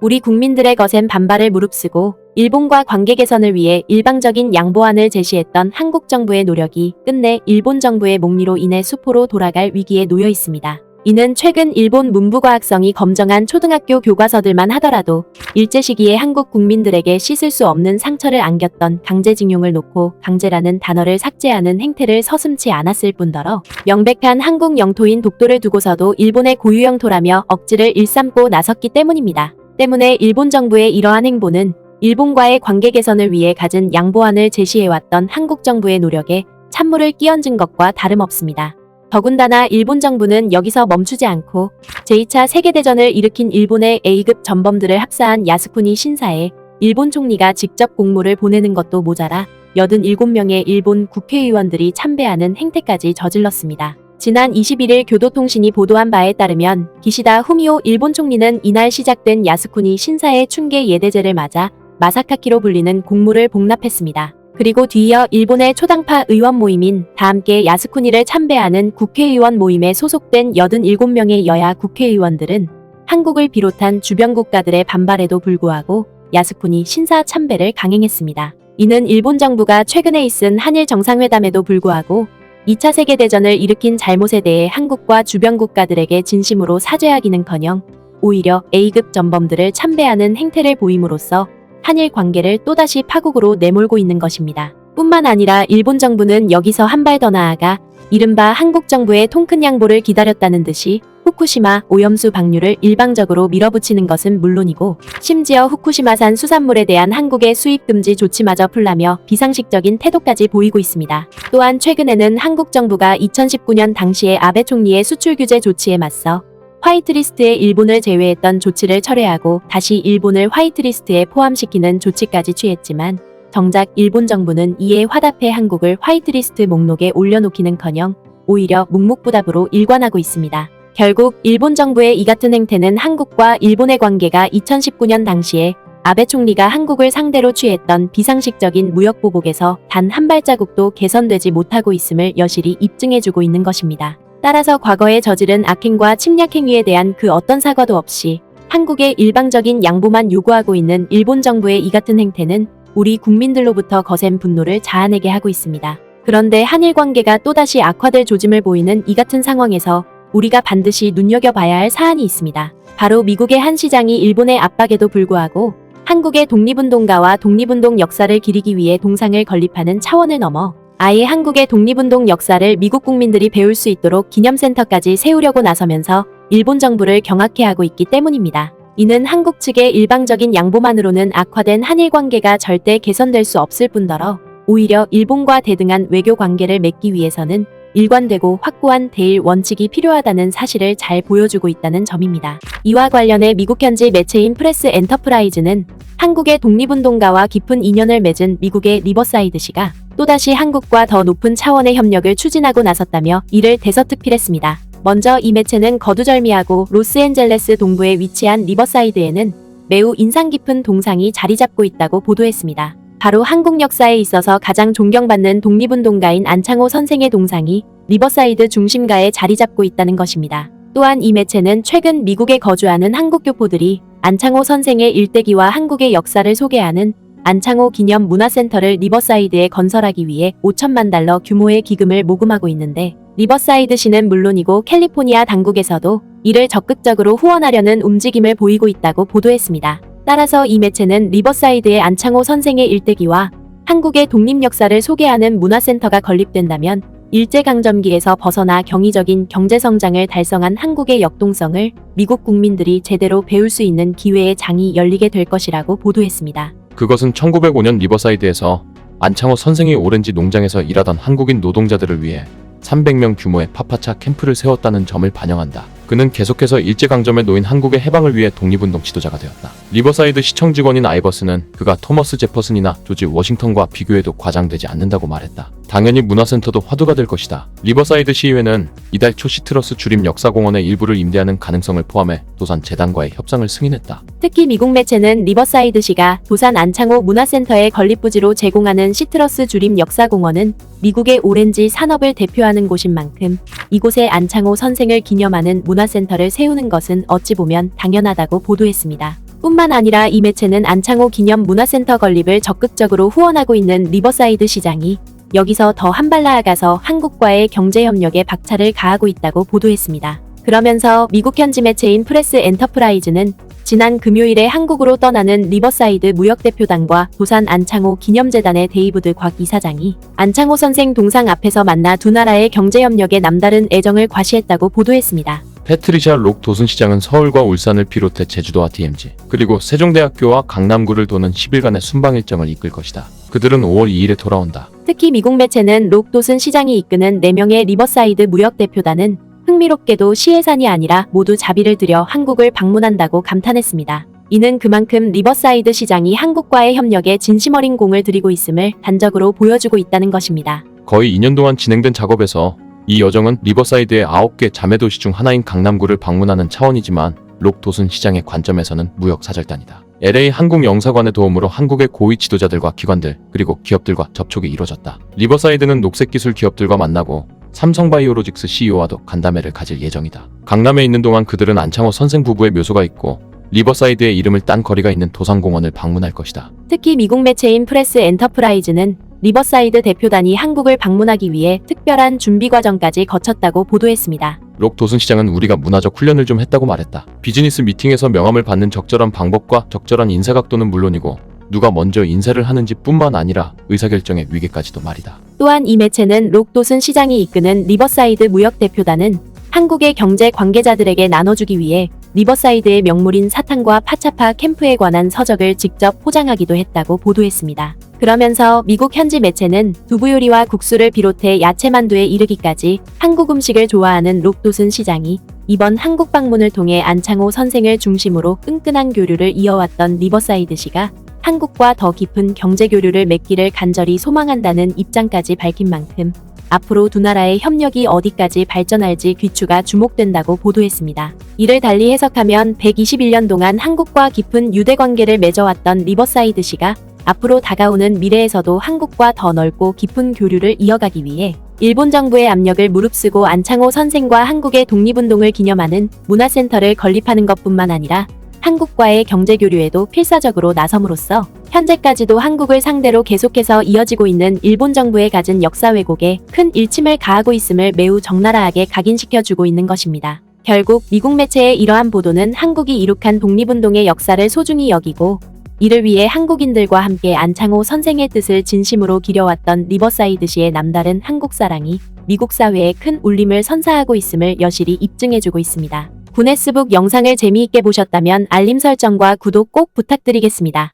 우리 국민들의 거센 반발을 무릅쓰고 일본과 관계 개선을 위해 일방적인 양보안을 제시했던 한국 정부의 노력이 끝내 일본 정부의 목리로 인해 수포로 돌아갈 위기에 놓여 있습니다. 이는 최근 일본 문부과학성이 검정한 초등학교 교과서들만 하더라도 일제 시기에 한국 국민들에게 씻을 수 없는 상처를 안겼던 강제징용을 놓고 강제라는 단어를 삭제하는 행태를 서슴지 않았을 뿐더러 명백한 한국 영토인 독도를 두고서도 일본의 고유 영토라며 억지를 일삼고 나섰기 때문입니다. 때문에 일본 정부의 이러한 행보는 일본과의 관계 개선을 위해 가진 양보안을 제시해왔던 한국 정부의 노력에 찬물을 끼얹은 것과 다름없습니다. 더군다나 일본 정부는 여기서 멈추지 않고 제2차 세계대전을 일으킨 일본의 A급 전범들을 합사한 야스쿠니 신사에 일본 총리가 직접 공물을 보내는 것도 모자라 87명의 일본 국회의원들이 참배하는 행태까지 저질렀습니다. 지난 21일 교도통신이 보도한 바에 따르면 기시다 후미오 일본 총리는 이날 시작된 야스쿠니 신사의 충계 예대제를 맞아 마사카키로 불리는 공물을 복납했습니다. 그리고 뒤이어 일본의 초당파 의원 모임인 다함께 야스쿠니를 참배하는 국회의원 모임에 소속된 87명의 여야 국회의원들은 한국을 비롯한 주변 국가들의 반발에도 불구하고 야스쿠니 신사 참배를 강행했습니다. 이는 일본 정부가 최근에 있은 한일 정상회담에도 불구하고 2차 세계대전을 일으킨 잘못에 대해 한국과 주변 국가들에게 진심으로 사죄하기는커녕 오히려 A급 전범들을 참배하는 행태를 보임으로써 한일 관계를 또다시 파국으로 내몰고 있는 것입니다. 뿐만 아니라 일본 정부는 여기서 한 발 더 나아가 이른바 한국 정부의 통큰 양보를 기다렸다는 듯이 후쿠시마 오염수 방류를 일방적으로 밀어붙이는 것은 물론이고 심지어 후쿠시마산 수산물에 대한 한국의 수입 금지 조치마저 풀라며 비상식적인 태도까지 보이고 있습니다. 또한 최근에는 한국 정부가 2019년 당시의 아베 총리의 수출 규제 조치에 맞서 화이트리스트에 일본을 제외했던 조치를 철회하고 다시 일본을 화이트리스트에 포함시키는 조치까지 취했지만 정작 일본 정부는 이에 화답해 한국을 화이트리스트 목록에 올려놓기는커녕 오히려 묵묵부답으로 일관하고 있습니다. 결국 일본 정부의 이 같은 행태는 한국과 일본의 관계가 2019년 당시에 아베 총리가 한국을 상대로 취했던 비상식적인 무역보복에서 단 한 발자국도 개선되지 못하고 있음을 여실히 입증해주고 있는 것입니다. 따라서 과거에 저지른 악행과 침략행위에 대한 그 어떤 사과도 없이 한국의 일방적인 양보만 요구하고 있는 일본 정부의 이 같은 행태는 우리 국민들로부터 거센 분노를 자아내게 하고 있습니다. 그런데 한일 관계가 또다시 악화될 조짐을 보이는 이 같은 상황에서 우리가 반드시 눈여겨봐야 할 사안이 있습니다. 바로 미국의 한 시장이 일본의 압박에도 불구하고 한국의 독립운동가와 독립운동 역사를 기리기 위해 동상을 건립하는 차원을 넘어 아예 한국의 독립운동 역사를 미국 국민들이 배울 수 있도록 기념센터까지 세우려고 나서면서 일본 정부를 경악해 하고 있기 때문입니다. 이는 한국 측의 일방적인 양보만으로는 악화된 한일 관계가 절대 개선될 수 없을 뿐더러 오히려 일본과 대등한 외교 관계를 맺기 위해서는 일관되고 확고한 대일 원칙이 필요하다는 사실을 잘 보여주고 있다는 점입니다. 이와 관련해 미국 현지 매체인 프레스 엔터프라이즈는 한국의 독립운동가와 깊은 인연을 맺은 미국의 리버사이드시가 또다시 한국과 더 높은 차원의 협력을 추진하고 나섰다며 이를 대서특필했습니다. 먼저 이 매체는 거두절미하고 로스앤젤레스 동부에 위치한 리버사이드에는 매우 인상 깊은 동상이 자리 잡고 있다고 보도했습니다. 바로 한국 역사에 있어서 가장 존경받는 독립운동가인 안창호 선생의 동상이 리버사이드 중심가에 자리 잡고 있다는 것입니다. 또한 이 매체는 최근 미국에 거주하는 한국 교포들이 안창호 선생의 일대기와 한국의 역사를 소개하는 안창호 기념 문화센터를 리버사이드에 건설하기 위해 5천만 달러 규모의 기금을 모금하고 있는데 리버사이드시는 물론이고 캘리포니아 당국에서도 이를 적극적으로 후원하려는 움직임을 보이고 있다고 보도했습니다. 따라서 이 매체는 리버사이드의 안창호 선생의 일대기와 한국의 독립 역사를 소개하는 문화센터가 건립된다면 일제강점기에서 벗어나 경이적인 경제성장을 달성한 한국의 역동성을 미국 국민들이 제대로 배울 수 있는 기회의 장이 열리게 될 것이라고 보도했습니다. 그것은 1905년 리버사이드에서 안창호 선생이 오렌지 농장에서 일하던 한국인 노동자들을 위해 300명 규모의 파파차 캠프를 세웠다는 점을 반영한다. 그는 계속해서 일제강점에 놓인 한국의 해방을 위해 독립운동 지도자가 되었다. 리버사이드 시청 직원인 아이버스는 그가 토머스 제퍼슨이나 조지 워싱턴과 비교해도 과장되지 않는다고 말했다. 당연히 문화센터도 화두가 될 것이다. 리버사이드 시의회는 이달 초 시트러스 주립 역사공원의 일부를 임대하는 가능성을 포함해 도산 재단과의 협상을 승인했다. 특히 미국 매체는 리버사이드시가 도산 안창호 문화센터의 건립부지로 제공하는 시트러스 주립 역사공원은 미국의 오렌지 산업을 대표하는 곳인 만큼 이곳에 안창호 선생을 기념하는 문화센터를 세우는 것은 어찌 보면 당연하다고 보도했습니다. 뿐만 아니라 이 매체는 안창호 기념 문화센터 건립을 적극적으로 후원하고 있는 리버사이드 시장이 여기서 더 한 발 나아가서 한국과의 경제협력에 박차를 가하고 있다고 보도했습니다. 그러면서 미국 현지 매체인 프레스 엔터프라이즈는 지난 금요일에 한국으로 떠나는 리버사이드 무역대표단과 도산 안창호 기념재단의 데이비드 곽 이사장이 안창호 선생 동상 앞에서 만나 두 나라의 경제협력에 남다른 애정을 과시했다고 보도했습니다. 패트리샤 록 도순시장은 서울과 울산을 비롯해 제주도와 DMZ, 그리고 세종대학교와 강남구를 도는 10일간의 순방 일정을 이끌 것이다. 그들은 5월 2일에 돌아온다. 특히 미국 매체는 록 도슨 시장이 이끄는 4명의 리버사이드 무역대표단은 흥미롭게도 시예산이 아니라 모두 자비를 들여 한국을 방문한다고 감탄했습니다. 이는 그만큼 리버사이드 시장이 한국과의 협력에 진심 어린 공을 들이고 있음을 단적으로 보여주고 있다는 것입니다. 거의 2년 동안 진행된 작업에서 이 여정은 리버사이드의 9개 자매도시 중 하나인 강남구를 방문하는 차원이지만 록 도순 시장의 관점에서는 무역사절단이다. LA 한국영사관의 도움으로 한국의 고위 지도자들과 기관들 그리고 기업들과 접촉이 이루어졌다. 리버사이드는 녹색기술 기업들과 만나고 삼성바이오로직스 CEO와도 간담회를 가질 예정이다. 강남에 있는 동안 그들은 안창호 선생 부부의 묘소가 있고 리버사이드의 이름을 딴 거리가 있는 도산공원을 방문할 것이다. 특히 미국 매체인 프레스 엔터프라이즈는 리버사이드 대표단이 한국을 방문하기 위해 특별한 준비 과정까지 거쳤다고 보도했습니다. 록 도순시장은 우리가 문화적 훈련을 좀 했다고 말했다. 비즈니스 미팅에서 명함을 받는 적절한 방법과 적절한 인사각도는 물론이고 누가 먼저 인사를 하는지 뿐만 아니라 의사결정의 위계까지도 말이다. 또한 이 매체는 록 도슨 시장이 이끄는 리버사이드 무역대표단은 한국의 경제 관계자들에게 나눠주기 위해 리버사이드의 명물인 사탕과 파차파 캠프에 관한 서적을 직접 포장하기도 했다고 보도했습니다. 그러면서 미국 현지 매체는 두부 요리와 국수를 비롯해 야채만두에 이르기까지 한국 음식을 좋아하는 록 도슨 시장이 이번 한국 방문을 통해 안창호 선생을 중심으로 끈끈한 교류를 이어왔던 리버사이드시가 한국과 더 깊은 경제 교류를 맺기를 간절히 소망한다는 입장까지 밝힌 만큼 앞으로 두 나라의 협력이 어디까지 발전할지 귀추가 주목된다고 보도했습니다. 이를 달리 해석하면 121년 동안 한국과 깊은 유대 관계를 맺어왔던 리버사이드시가 앞으로 다가오는 미래에서도 한국과 더 넓고 깊은 교류를 이어가기 위해 일본 정부의 압력을 무릅쓰고 안창호 선생과 한국의 독립운동을 기념하는 문화센터를 건립하는 것뿐만 아니라 한국과의 경제교류에도 필사적으로 나섬으로써 현재까지도 한국을 상대로 계속해서 이어지고 있는 일본 정부의 갖은 역사 왜곡에 큰 일침을 가하고 있음을 매우 적나라하게 각인시켜주고 있는 것입니다. 결국 미국 매체의 이러한 보도는 한국이 이룩한 독립운동의 역사를 소중히 여기고 이를 위해 한국인들과 함께 안창호 선생의 뜻을 진심으로 기려왔던 리버사이드시의 남다른 한국 사랑이 미국 사회에 큰 울림을 선사하고 있음을 여실히 입증해주고 있습니다. 구네스북 영상을 재미있게 보셨다면 알림 설정과 구독 꼭 부탁드리겠습니다.